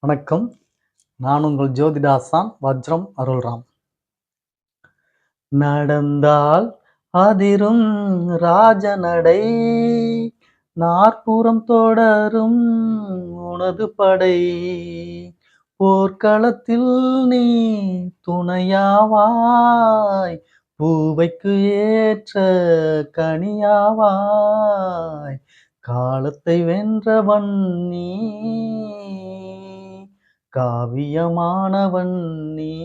வணக்கம். நான் உங்கள் ஜோதிடாசான் வஜ்ரம் அருள்ராம். நடந்தால் அதிரும் ராஜநடை, நாற்புறம் தொடரும் உனது படை. போர்க்களத்தில் நீ துணையாவாய், பூவைக்கு ஏற்ற கனியாவாய். காலத்தை வென்றவன் நீ, காவியமானவன் நீ.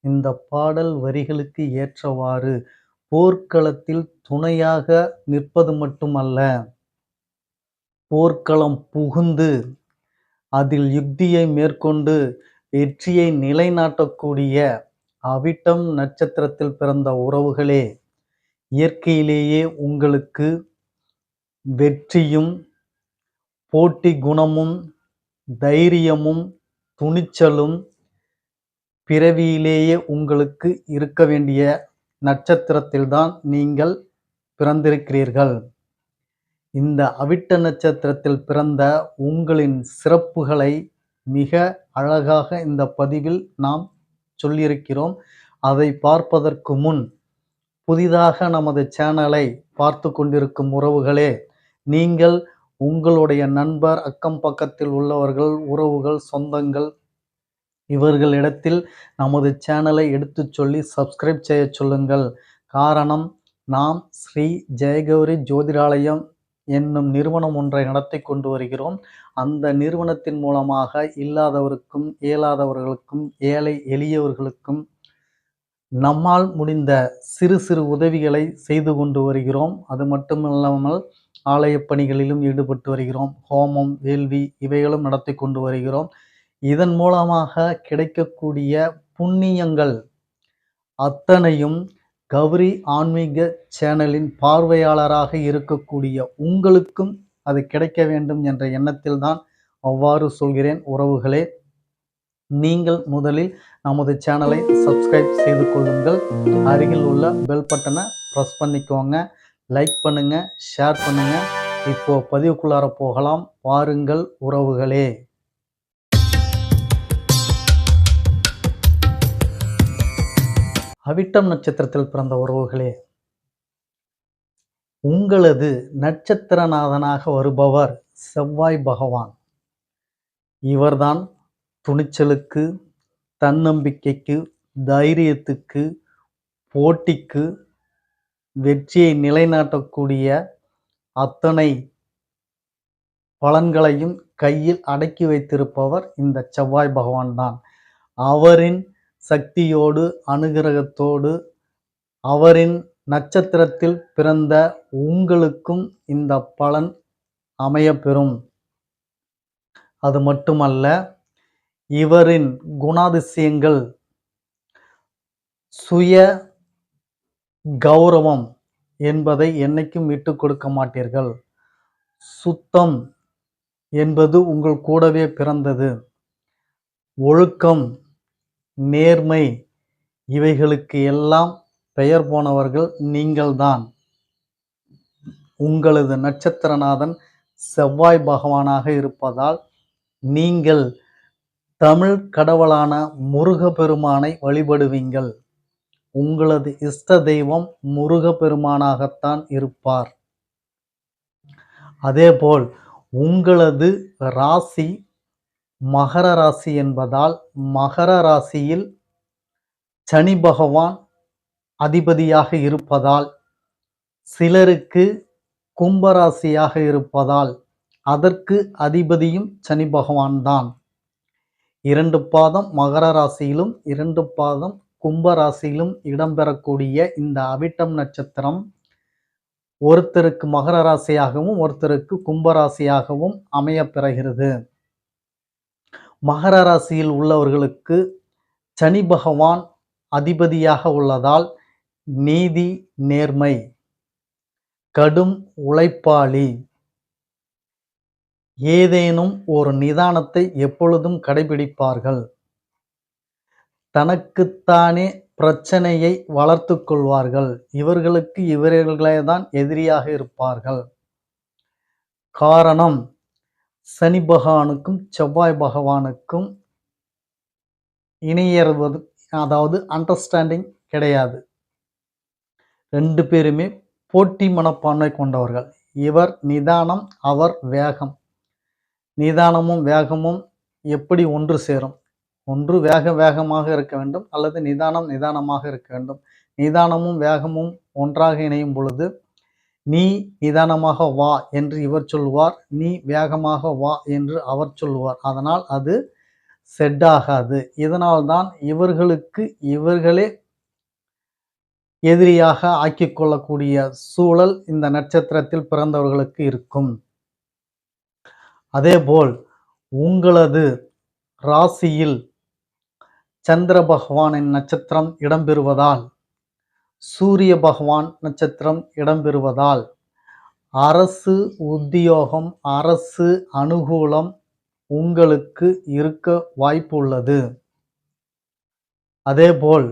இந்த பாடல் வரிகளுக்கு ஏற்றவாறு போர்க்களத்தில் துணையாக நிற்பது மட்டுமல்ல, போர்க்களம் புகுந்து அதில் யுக்தியை மேற்கொண்டு வெற்றியை நிலைநாட்டக்கூடிய அவிட்டம் நட்சத்திரத்தில் பிறந்த உறவுகளே, இயற்கையிலேயே உங்களுக்கு வெற்றியும் போட்டி குணமும் தைரியமும் துணிச்சலும் பிறவியிலேயே உங்களுக்கு இருக்க வேண்டிய நட்சத்திரத்தில்தான் நீங்கள் பிறந்திருக்கிறீர்கள். இந்த அவிட்ட நட்சத்திரத்தில் பிறந்த உங்களின் சிறப்புகளை மிக அழகாக இந்த பதிவில் நாம் சொல்லியிருக்கிறோம். அதை பார்ப்பதற்கு முன் புதிதாக நமது சேனலை பார்த்து கொண்டிருக்கும் உறவுகளே, நீங்கள் உங்களுடைய நண்பர், அக்கம் பக்கத்தில் உள்ளவர்கள், உறவுகள், சொந்தங்கள் இவர்களிடத்தில் நமது சேனலை எடுத்துச் சொல்லி சப்ஸ்கிரைப் செய்ய சொல்லுங்கள். காரணம், நாம் ஸ்ரீ ஜெயகௌரி ஜோதிடாலயம் என்னும் நிறுவனம் ஒன்றை நடத்தி கொண்டு வருகிறோம். அந்த நிறுவனத்தின் மூலமாக இல்லாதவருக்கும் இயலாதவர்களுக்கும் ஏழை எளியவர்களுக்கும் நம்மால் முடிந்த சிறு சிறு உதவிகளை செய்து கொண்டு வருகிறோம். அது மட்டுமில்லாமல் ஆலய பணிகளிலும் ஈடுபட்டு வருகிறோம். ஹோமம், வேள்வி இவைகளும் நடத்தி கொண்டு வருகிறோம். இதன் மூலமாக கிடைக்கக்கூடிய புண்ணியங்கள் அத்தனையும் கௌரி ஆன்மீக சேனலின் பார்வையாளராக இருக்கக்கூடிய உங்களுக்கும் அது கிடைக்க வேண்டும் என்ற எண்ணத்தில் தான் அவ்வாறு சொல்கிறேன். உறவுகளே, நீங்கள் முதலில் நமது சேனலை சப்ஸ்கிரைப் செய்து கொள்ளுங்கள். அருகில் உள்ள பெல் பட்டனை ப்ரெஸ் பண்ணிக்கோங்க. லைக் பண்ணுங்க, ஷேர் பண்ணுங்க. இப்போ பதிவுக்குள்ளார போகலாம். வாருங்கள் உறவுகளே. அவிட்டம் நட்சத்திரத்தில் பிறந்த உறவுகளே, உங்களது நட்சத்திரநாதனாக வருபவர் செவ்வாய் பகவான். இவர்தான் துணிச்சலுக்கு, தன்னம்பிக்கைக்கு, தைரியத்துக்கு, போட்டிக்கு, வெற்றியை நிலைநாட்டக்கூடிய அத்தனை பலன்களையும் கையில் அடக்கி வைத்திருப்பவர் இந்த செவ்வாய் பகவான் தான். அவரின் சக்தியோடு, அனுகிரகத்தோடு, அவரின் நட்சத்திரத்தில் பிறந்த உங்களுக்கும் இந்த பலன் அமையப்பெறும். அது மட்டுமல்ல, இவரின் குணாதிசயங்கள் சுய கௌரவம் என்பதை என்னைக்கும் விட்டுக் கொடுக்க மாட்டீர்கள். சுத்தம் என்பது உங்கள் கூடவே பிறந்தது. ஒழுக்கம், நேர்மை இவைகளுக்கு எல்லாம் பெயர் போனவர்கள் நீங்கள்தான். உங்களது நட்சத்திரநாதன் செவ்வாய் பகவானாக இருப்பதால் நீங்கள் தமிழ் கடவுளான முருகப்பெருமானை வழிபடுவீங்கள். உங்களது இஷ்ட தெய்வம் முருகப்பெருமானாகத்தான் இருப்பார். அதேபோல் உங்களது ராசி மகர ராசி என்பதால் மகர ராசியில் சனி பகவான் அதிபதியாக இருப்பதால், சிலருக்கு கும்பராசியாக இருப்பதால் அதற்கு அதிபதியும் சனி பகவான் தான். 2 பாதம் மகர ராசியிலும் 2 பாதம் கும்ப ராசியிலும் இடம்பெறக்கூடிய இந்த அவிட்டம் நட்சத்திரம் ஒருத்தருக்கு மகர ராசியாகவும் ஒருத்தருக்கு கும்பராசியாகவும் அமைய பெறுகிறது. மகர ராசியில் உள்ளவர்களுக்கு சனி பகவான் அதிபதியாக உள்ளதால் நீதி, நேர்மை, கடும் உழைப்பாளி, ஏதேனும் ஒரு நிதானத்தை எப்பொழுதும் கடைபிடிப்பார்கள். தனக்குத்தானே பிரச்சனையை வளர்த்து கொள்வார்கள். இவர்களுக்கு இவர்களே தான் எதிரியாக இருப்பார்கள். காரணம், சனி பகவானுக்கும் செவ்வாய் பகவானுக்கும் இணையறது, அதாவது அண்டர்ஸ்டாண்டிங் கிடையாது. 2 பேருமே போட்டி மனப்பான்மை கொண்டவர்கள். இவர் நிதானம், அவர் வேகம். நிதானமும் வேகமும் எப்படி ஒன்று சேரும்? ஒன்று வேகமாக இருக்க வேண்டும், அல்லது நிதானமாக இருக்க வேண்டும். நிதானமும் வேகமும் ஒன்றாக இணையும் பொழுது, நீ நிதானமாக வா என்று இவர் சொல்லுவார், நீ வேகமாக வா என்று அவர் சொல்லுவார். அதனால் அது செட் ஆகாது. இதனால்தான் இவர்களுக்கு இவர்களே எதிரியாக ஆக்கிக் கொள்ளக்கூடிய சூழல் இந்த நட்சத்திரத்தில் பிறந்தவர்களுக்கு இருக்கும். அதேபோல் உங்களது ராசியில் சந்திர பகவானின் நட்சத்திரம் இடம்பெறுவதால், சூரிய பகவான் நட்சத்திரம் இடம்பெறுவதால் அரசு உத்தியோகம், அரசு அனுகூலம் உங்களுக்கு இருக்க வாய்ப்பு உள்ளது. அதேபோல்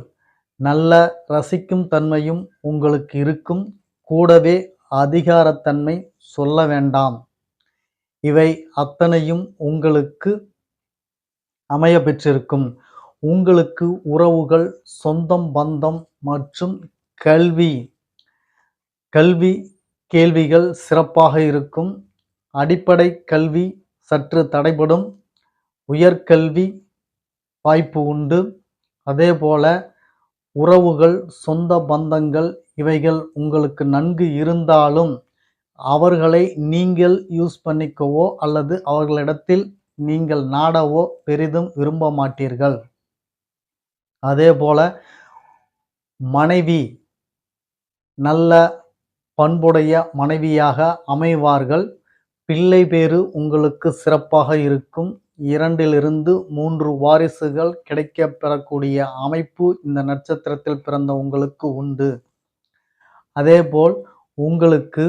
நல்ல ரசிக்கும் தன்மையும் உங்களுக்கு இருக்கும். கூடவே அதிகாரத்தன்மை சொல்ல வேண்டாம். இவை அத்தனையும் உங்களுக்கு அமைய பெற்றிருக்கும். உங்களுக்கு உறவுகள், சொந்தம், பந்தம் மற்றும் கல்வி கேள்விகள் சிறப்பாக இருக்கும். அடிப்படை கல்வி சற்று தடைபடும். உயர்கல்வி வாய்ப்பு உண்டு. அதேபோல உறவுகள், சொந்த பந்தங்கள் இவைகள் உங்களுக்கு நன்கு இருந்தாலும் அவர்களை நீங்கள் யூஸ் பண்ணிக்கவோ அல்லது அவர்களிடத்தில் நீங்கள் நாடவோ பெரிதும் விரும்ப மாட்டீர்கள். அதேபோல மனைவி நல்ல பண்புடைய மனைவியாக அமைவார்கள். பிள்ளை பேறு உங்களுக்கு சிறப்பாக இருக்கும். 2 3 வாரிசுகள் கிடைக்கப் பெறக்கூடிய அமைப்பு இந்த நட்சத்திரத்தில் பிறந்த உங்களுக்கு உண்டு. அதேபோல் உங்களுக்கு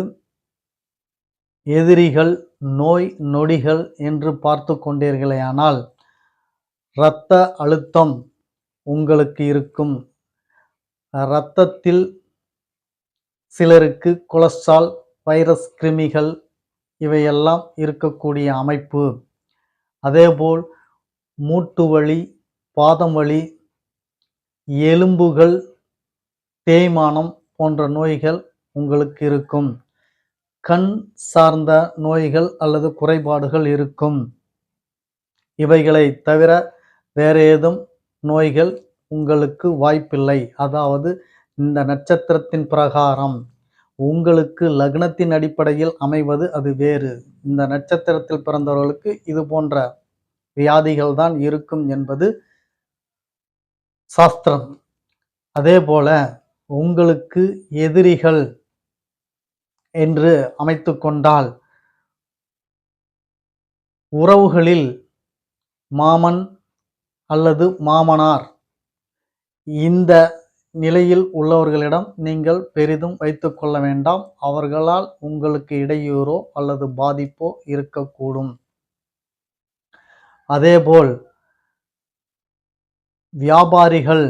எதிரிகள், நோய் நொடிகள் என்று பார்த்து கொண்டீர்களேயானால் இரத்த அழுத்தம் உங்களுக்கு இருக்கும். இரத்தத்தில் சிலருக்கு கொலஸ்ட்ரால், வைரஸ் கிருமிகள் இவையெல்லாம் இருக்கக்கூடிய அமைப்பு. அதேபோல் மூட்டு வலி, பாதம் வலி, எலும்புகள் தேய்மானம் போன்ற நோய்கள் உங்களுக்கு இருக்கும். கண் சார்ந்த நோய்கள் அல்லது குறைபாடுகள் இருக்கும். இவைகளை தவிர வேற ஏதும் நோய்கள் உங்களுக்கு வாய்ப்பில்லை. அதாவது இந்த நட்சத்திரத்தின் பிரகாரம் உங்களுக்கு லக்னத்தின் அடிப்படையில் அமைவது அது வேறு. இந்த நட்சத்திரத்தில் பிறந்தவர்களுக்கு இது போன்ற வியாதிகள் தான் இருக்கும் என்பது சாஸ்திரம். அதேபோல உங்களுக்கு எதிரிகள் என்று அமைத்து கொண்டால், உறவுகளில் மாமன் அல்லது மாமனார் இந்த நிலையில் உள்ளவர்களிடம் நீங்கள் பெரிதும் வைத்துக் கொள்ள வேண்டாம். அவர்களால் உங்களுக்கு இடையூறோ அல்லது பாதிப்போ இருக்கக்கூடும். அதேபோல் வியாபாரிகள்,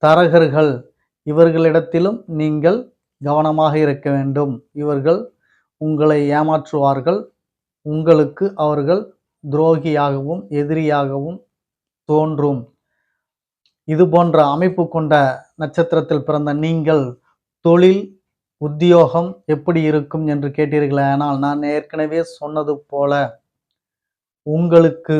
தரகர்கள் இவர்களிடத்திலும் நீங்கள் கவனமாக இருக்க வேண்டும். இவர்கள் உங்களை ஏமாற்றுவார்கள். உங்களுக்கு அவர்கள் துரோகியாகவும் எதிரியாகவும் தோன்றும். இது போன்ற அமைப்பு கொண்ட நட்சத்திரத்தில் பிறந்த நீங்கள் தொழில், உத்தியோகம் எப்படி இருக்கும் என்று கேட்டீர்களானால், நான் ஏற்கனவே சொன்னது போல உங்களுக்கு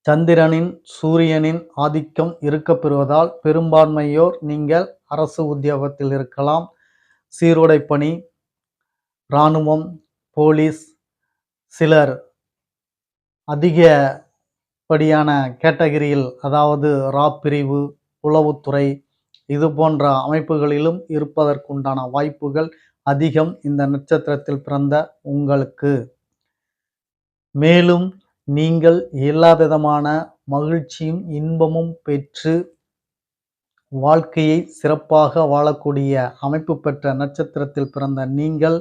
சந்திரனின், சூரியனின் ஆதிக்கம் இருக்கப் பெறுவதால் பெரும்பான்மையோர் நீங்கள் அரசு உத்தியோகத்தில் இருக்கலாம். சீருடை பணி, இராணுவம், போலீஸ், சிலர் அதிகப்படியான கேட்டகரியில், அதாவது ரா பிரிவு, உளவுத்துறை இது போன்ற அமைப்புகளிலும் இருப்பதற்குண்டான வாய்ப்புகள் அதிகம் இந்த நட்சத்திரத்தில் பிறந்த உங்களுக்கு. மேலும் நீங்கள் எல்லா விதமான மகிழ்ச்சியும் இன்பமும் பெற்று வாழ்க்கையை சிறப்பாக வாழக்கூடிய அமைப்பு பெற்ற நட்சத்திரத்தில் பிறந்த நீங்கள்,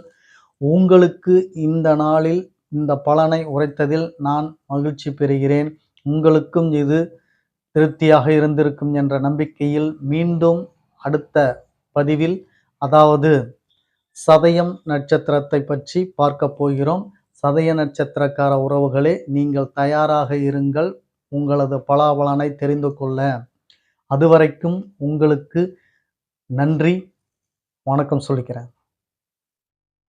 உங்களுக்கு இந்த நாளில் இந்த பலனை உரைத்ததில் நான் மகிழ்ச்சி பெறுகிறேன். உங்களுக்கும் இது திருப்தியாக இருந்திருக்கும் என்ற நம்பிக்கையில் மீண்டும் அடுத்த பதிவில், அதாவது சதயம் நட்சத்திரத்தை பற்றி பார்க்க போகிறோம். சதய நட்சத்திரக்கார உறவுகளே, நீங்கள் தயாராக இருங்கள் உங்களது பலாபலனை தெரிந்து கொள்ள. அதுவரைக்கும் உங்களுக்கு நன்றி, வணக்கம் சொல்லிக்கிறேன்.